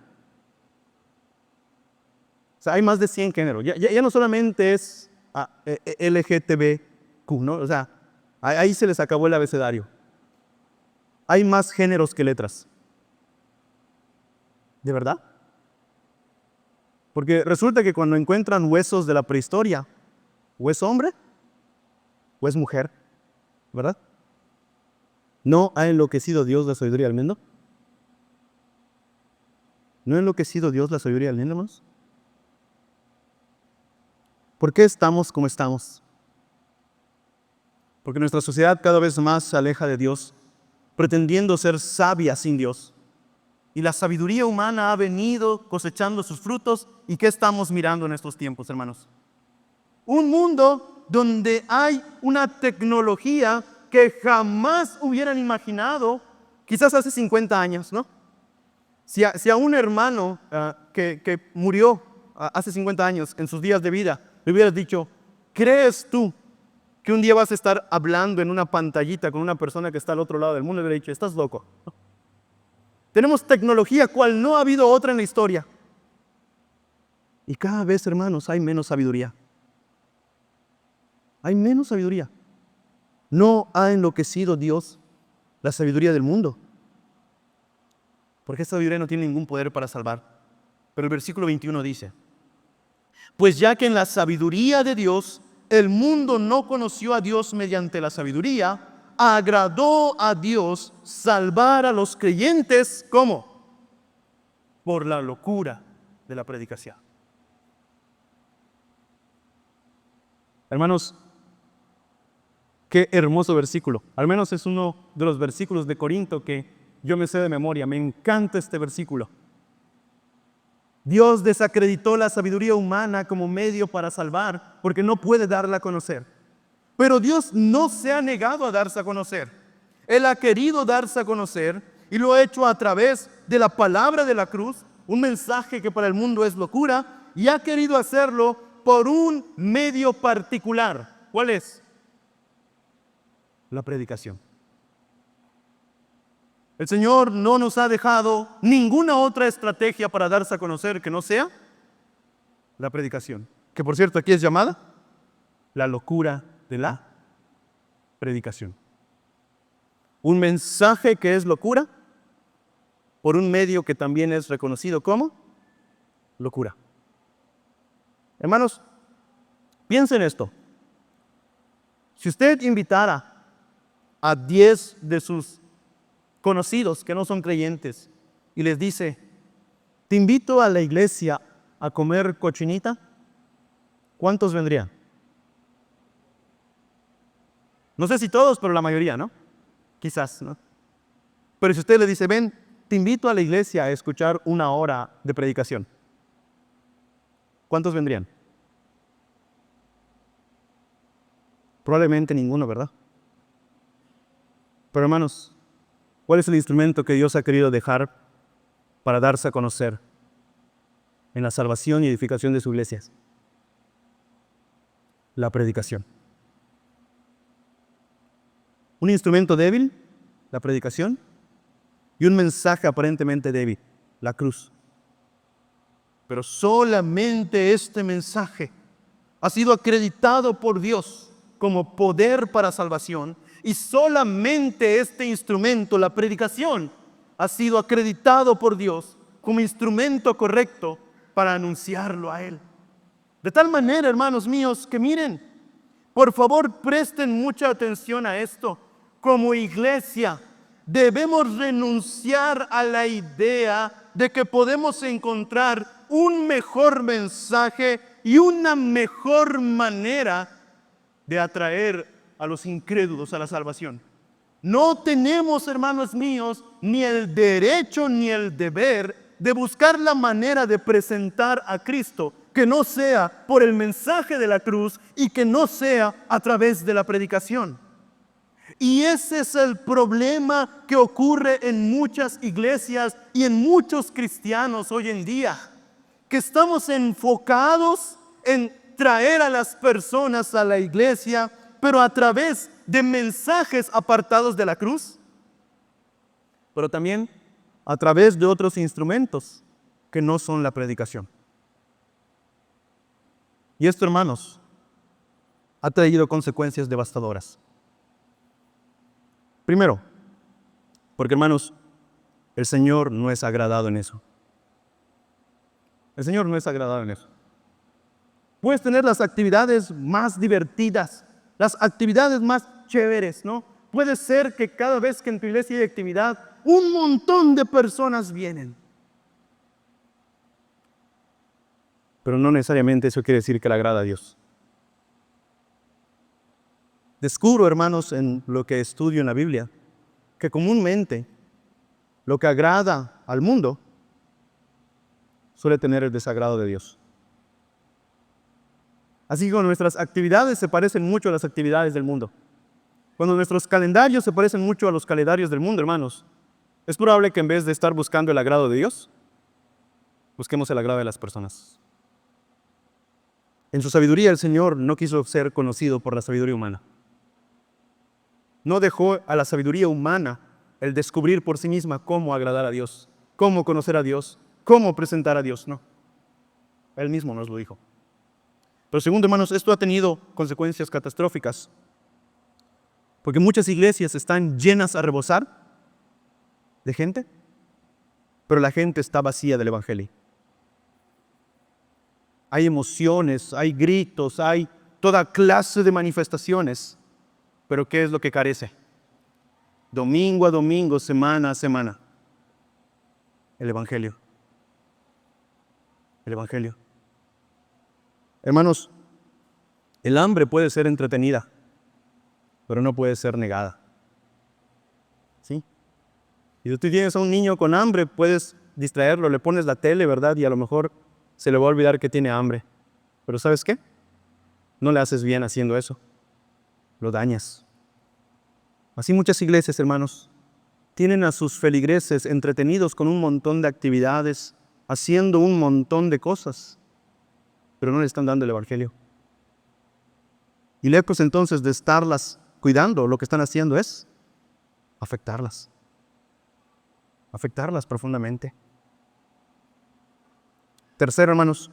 O sea, hay más de 100 géneros. Ya no solamente es LGTBQ, ¿no? O sea, ahí se les acabó el abecedario. Hay más géneros que letras. ¿De verdad? Porque resulta que cuando encuentran huesos de la prehistoria, o es hombre o es mujer, ¿verdad? ¿No ha enloquecido Dios la sabiduría del mundo? ¿No ha enloquecido Dios la sabiduría del mundo, hermanos? ¿Por qué estamos como estamos? Porque nuestra sociedad cada vez más se aleja de Dios, pretendiendo ser sabia sin Dios. Y la sabiduría humana ha venido cosechando sus frutos. ¿Y qué estamos mirando en estos tiempos, hermanos? Un mundo donde hay una tecnología que jamás hubieran imaginado, quizás hace 50 años, ¿no? Si a un hermano que murió hace 50 años, en sus días de vida, le hubieras dicho, ¿crees tú que un día vas a estar hablando en una pantallita con una persona que está al otro lado del mundo? Le hubiera dicho, estás loco. Tenemos tecnología cual no ha habido otra en la historia. Y cada vez, hermanos, hay menos sabiduría. Hay menos sabiduría. ¿No ha enloquecido Dios la sabiduría del mundo? Porque esta sabiduría no tiene ningún poder para salvar. Pero el versículo 21 dice: pues ya que en la sabiduría de Dios el mundo no conoció a Dios mediante la sabiduría, agradó a Dios salvar a los creyentes, ¿cómo? Por la locura de la predicación. Hermanos, qué hermoso versículo. Al menos es uno de los versículos de Corinto que yo me sé de memoria. Me encanta este versículo. Dios desacreditó la sabiduría humana como medio para salvar, porque no puede darla a conocer. Pero Dios no se ha negado a darse a conocer. Él ha querido darse a conocer y lo ha hecho a través de la palabra de la cruz, un mensaje que para el mundo es locura, y ha querido hacerlo por un medio particular. ¿Cuál es? La predicación. El Señor no nos ha dejado ninguna otra estrategia para darse a conocer que no sea la predicación. Que por cierto aquí es llamada la locura de la predicación. Un mensaje que es locura por un medio que también es reconocido como locura. Hermanos, piensen esto. Si usted invitara a 10 de sus conocidos que no son creyentes y les dice: te invito a la iglesia a comer cochinita, ¿cuántos vendrían? No sé si todos, pero la mayoría, ¿no? Quizás, ¿no? Pero si usted le dice: ven, te invito a la iglesia a escuchar 1 hora de predicación, ¿cuántos vendrían? Probablemente ninguno, ¿verdad? Pero hermanos, ¿cuál es el instrumento que Dios ha querido dejar para darse a conocer en la salvación y edificación de sus iglesias? La predicación. Un instrumento débil, la predicación, y un mensaje aparentemente débil, la cruz. Pero solamente este mensaje ha sido acreditado por Dios como poder para salvación, y solamente este instrumento, la predicación, ha sido acreditado por Dios como instrumento correcto para anunciarlo a Él. De tal manera, hermanos míos, que miren, por favor presten mucha atención a esto. Como iglesia debemos renunciar a la idea de que podemos encontrar un mejor mensaje y una mejor manera de atraer a los incrédulos a la salvación. No tenemos, hermanos míos, ni el derecho ni el deber de buscar la manera de presentar a Cristo que no sea por el mensaje de la cruz y que no sea a través de la predicación. Y ese es el problema que ocurre en muchas iglesias y en muchos cristianos hoy en día, que estamos enfocados en traer a las personas a la iglesia, pero a través de mensajes apartados de la cruz, pero también a través de otros instrumentos que no son la predicación. Y esto, hermanos, ha traído consecuencias devastadoras. Primero, porque, hermanos, el Señor no es agradado en eso. El Señor no es agradado en eso. Puedes tener las actividades más divertidas, las actividades más chéveres, ¿no? Puede ser que cada vez que en tu iglesia hay actividad, un montón de personas vienen. Pero no necesariamente eso quiere decir que le agrada a Dios. Descubro, hermanos, en lo que estudio en la Biblia, que comúnmente lo que agrada al mundo suele tener el desagrado de Dios. Así que nuestras actividades se parecen mucho a las actividades del mundo. Cuando nuestros calendarios se parecen mucho a los calendarios del mundo, hermanos, es probable que en vez de estar buscando el agrado de Dios, busquemos el agrado de las personas. En su sabiduría, el Señor no quiso ser conocido por la sabiduría humana. No dejó a la sabiduría humana el descubrir por sí misma cómo agradar a Dios, cómo conocer a Dios, cómo presentar a Dios. No. Él mismo nos lo dijo. Pero segundo, hermanos, esto ha tenido consecuencias catastróficas. Porque muchas iglesias están llenas a rebosar de gente, pero la gente está vacía del Evangelio. Hay emociones, hay gritos, hay toda clase de manifestaciones, pero ¿qué es lo que carece? Domingo a domingo, semana a semana. El Evangelio. El Evangelio. Hermanos, el hambre puede ser entretenida, pero no puede ser negada. ¿Sí? Y si tú tienes a un niño con hambre, puedes distraerlo, le pones la tele, ¿verdad? Y a lo mejor se le va a olvidar que tiene hambre. Pero ¿sabes qué? No le haces bien haciendo eso. Lo dañas. Así muchas iglesias, hermanos, tienen a sus feligreses entretenidos con un montón de actividades, haciendo un montón de cosas, pero no le están dando el Evangelio. Y lejos entonces de estarlas cuidando, lo que están haciendo es afectarlas profundamente. Tercero, hermanos,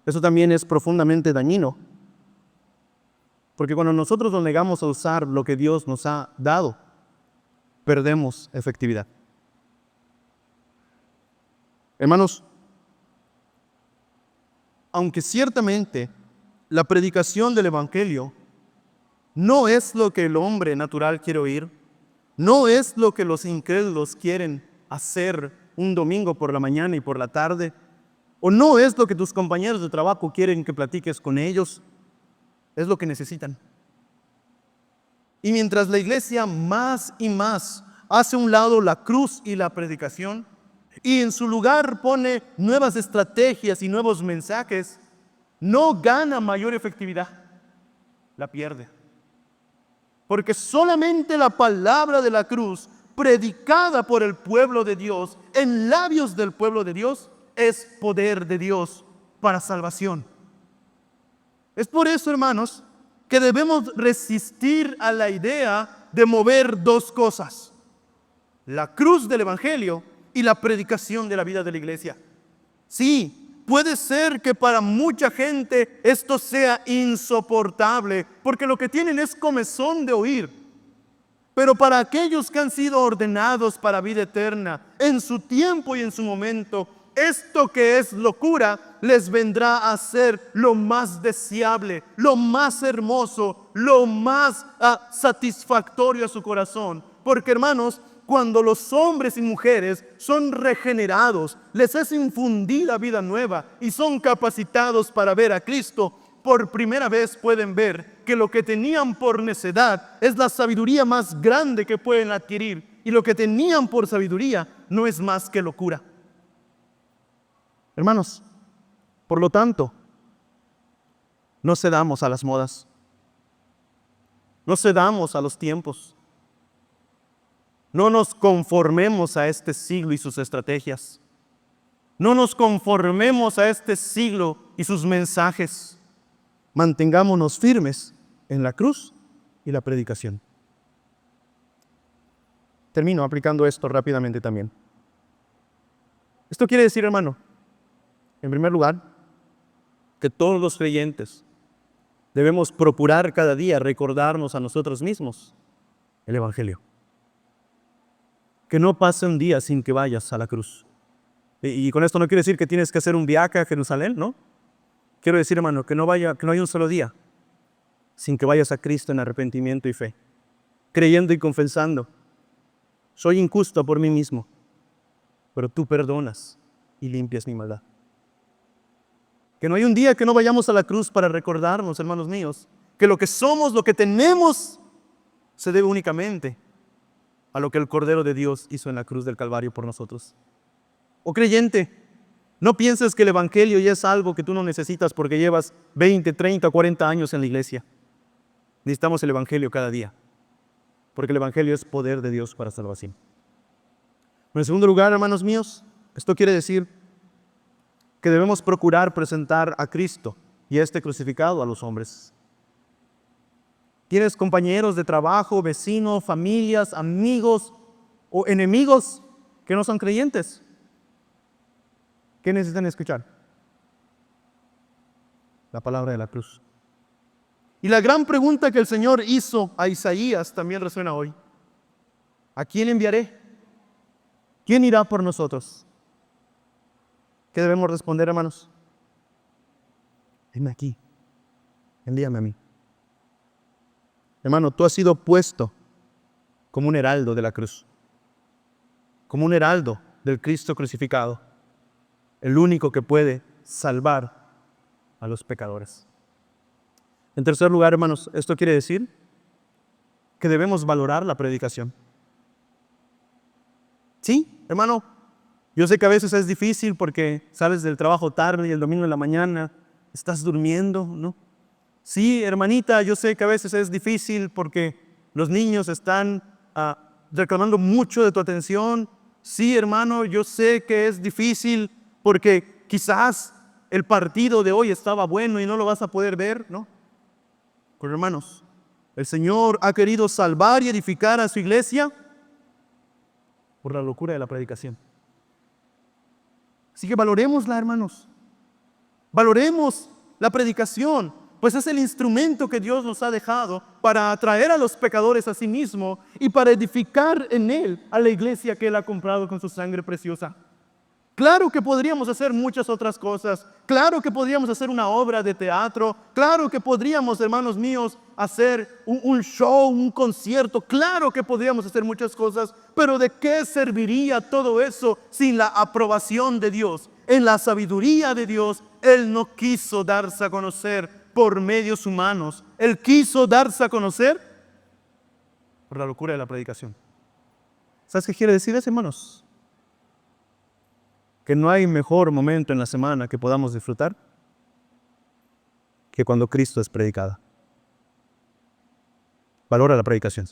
eso también es profundamente dañino, porque cuando nosotros nos negamos a usar lo que Dios nos ha dado, perdemos efectividad. Hermanos, aunque ciertamente la predicación del Evangelio no es lo que el hombre natural quiere oír, no es lo que los incrédulos quieren hacer un domingo por la mañana y por la tarde, o no es lo que tus compañeros de trabajo quieren que platiques con ellos, es lo que necesitan. Y mientras la iglesia más y más hace a un lado la cruz y la predicación, y en su lugar pone nuevas estrategias y nuevos mensajes, no gana mayor efectividad, la pierde. Porque solamente la palabra de la cruz, predicada por el pueblo de Dios, en labios del pueblo de Dios, es poder de Dios para salvación. Es por eso, hermanos, que debemos resistir a la idea de mover dos cosas: la cruz del Evangelio y la predicación de la vida de la iglesia. Sí, puede ser que para mucha gente esto sea insoportable, porque lo que tienen es comezón de oír. Pero para aquellos que han sido ordenados para vida eterna, en su tiempo y en su momento, esto que es locura les vendrá a ser lo más deseable, lo más hermoso, lo más satisfactorio a su corazón. Porque, hermanos, cuando los hombres y mujeres son regenerados, les es infundida vida nueva y son capacitados para ver a Cristo, por primera vez pueden ver que lo que tenían por necedad es la sabiduría más grande que pueden adquirir, y lo que tenían por sabiduría no es más que locura. Hermanos, por lo tanto, no cedamos a las modas, no cedamos a los tiempos, no nos conformemos a este siglo y sus estrategias, no nos conformemos a este siglo y sus mensajes. Mantengámonos firmes en la cruz y la predicación. Termino aplicando esto rápidamente también. Esto quiere decir, hermano, en primer lugar, que todos los creyentes debemos procurar cada día recordarnos a nosotros mismos el Evangelio. Que no pase un día sin que vayas a la cruz. Y con esto no quiere decir que tienes que hacer un viaje a Jerusalén, ¿no? Quiero decir, hermano, que no haya un solo día sin que vayas a Cristo en arrepentimiento y fe, creyendo y confesando: soy injusto por mí mismo, pero tú perdonas y limpias mi maldad. Que no hay un día que no vayamos a la cruz para recordarnos, hermanos míos, que lo que somos, lo que tenemos, se debe únicamente a lo que el Cordero de Dios hizo en la cruz del Calvario por nosotros. Oh creyente, no pienses que el Evangelio ya es algo que tú no necesitas porque llevas 20, 30, 40 años en la iglesia. Necesitamos el Evangelio cada día, porque el Evangelio es poder de Dios para salvación. En segundo lugar, hermanos míos, esto quiere decir que debemos procurar presentar a Cristo y a este crucificado a los hombres. ¿Tienes compañeros de trabajo, vecinos, familias, amigos o enemigos que no son creyentes? ¿Qué necesitan escuchar? La palabra de la cruz. Y la gran pregunta que el Señor hizo a Isaías también resuena hoy. ¿A quién enviaré? ¿Quién irá por nosotros? ¿Qué debemos responder, hermanos? Heme aquí, envíame a mí. Hermano, tú has sido puesto como un heraldo de la cruz, como un heraldo del Cristo crucificado, el único que puede salvar a los pecadores. En tercer lugar, hermanos, esto quiere decir que debemos valorar la predicación. Sí, hermano, yo sé que a veces es difícil porque sales del trabajo tarde y el domingo en la mañana estás durmiendo, ¿no? Sí, hermanita, yo sé que a veces es difícil porque los niños están reclamando mucho de tu atención. Sí, hermano, yo sé que es difícil porque quizás el partido de hoy estaba bueno y no lo vas a poder ver, ¿no? Pero hermanos, el Señor ha querido salvar y edificar a su iglesia por la locura de la predicación. Así que valoremosla, hermanos. Valoremos la predicación, pues es el instrumento que Dios nos ha dejado para atraer a los pecadores a sí mismo y para edificar en Él a la iglesia que Él ha comprado con su sangre preciosa. Claro que podríamos hacer muchas otras cosas. Claro que podríamos hacer una obra de teatro. Claro que podríamos, hermanos míos, hacer un show, un concierto. Claro que podríamos hacer muchas cosas. Pero ¿de qué serviría todo eso sin la aprobación de Dios? En la sabiduría de Dios, Él no quiso darse a conocer por medios humanos. Él quiso darse a conocer por la locura de la predicación. ¿Sabes qué quiere decir eso, hermanos? Que no hay mejor momento en la semana que podamos disfrutar que cuando Cristo es predicada. Valora la predicación.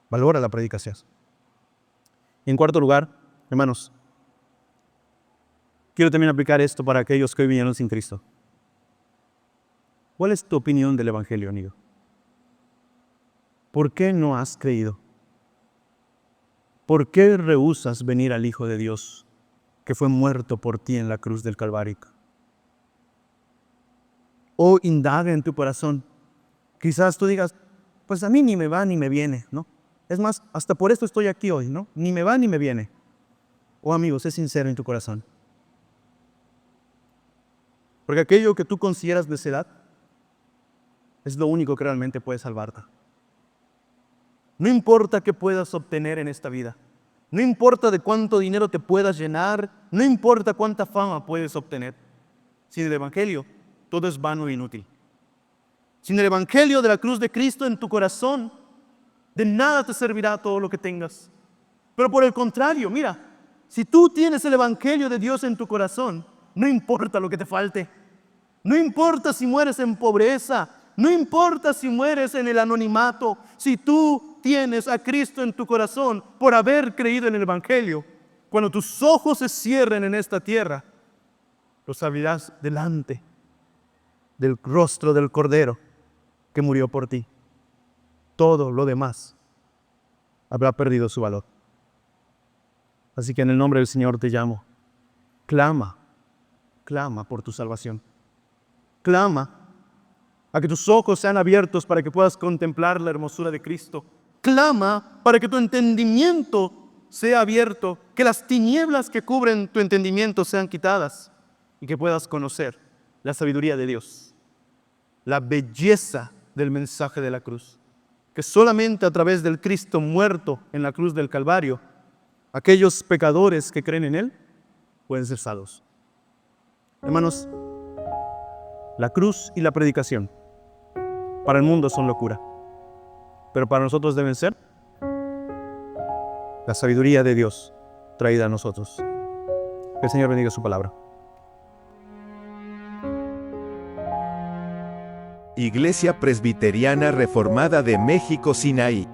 Valora la predicación. Y en cuarto lugar, hermanos, quiero también aplicar esto para aquellos que hoy vinieron sin Cristo. ¿Cuál es tu opinión del Evangelio, amigo? ¿Por qué no has creído? ¿Por qué rehusas venir al Hijo de Dios que fue muerto por ti en la cruz del Calvario? O indaga en tu corazón. Quizás tú digas, pues a mí ni me va ni me viene, ¿no? Es más, hasta por esto estoy aquí hoy, ¿no? Ni me va ni me viene. O amigo, sé sincero en tu corazón. Porque aquello que tú consideras necedad es lo único que realmente puede salvarte. No importa qué puedas obtener en esta vida. No importa de cuánto dinero te puedas llenar. No importa cuánta fama puedes obtener. Sin el Evangelio, todo es vano e inútil. Sin el Evangelio de la cruz de Cristo en tu corazón, de nada te servirá todo lo que tengas. Pero por el contrario, mira, si tú tienes el Evangelio de Dios en tu corazón, no importa lo que te falte. No importa si mueres en pobreza. No importa si mueres en el anonimato. Si tú tienes a Cristo en tu corazón por haber creído en el Evangelio, cuando tus ojos se cierren en esta tierra, los abrirás delante del rostro del Cordero que murió por ti. Todo lo demás habrá perdido su valor. Así que en el nombre del Señor te llamo. Clama por tu salvación. Clama a que tus ojos sean abiertos para que puedas contemplar la hermosura de Cristo. Clama para que tu entendimiento sea abierto, que las tinieblas que cubren tu entendimiento sean quitadas y que puedas conocer la sabiduría de Dios, la belleza del mensaje de la cruz, que solamente a través del Cristo muerto en la cruz del Calvario, aquellos pecadores que creen en Él pueden ser salvos. Hermanos, la cruz y la predicación para el mundo son locura, pero para nosotros deben ser la sabiduría de Dios traída a nosotros. Que el Señor bendiga su palabra. Iglesia Presbiteriana Reformada de México, Sinaí.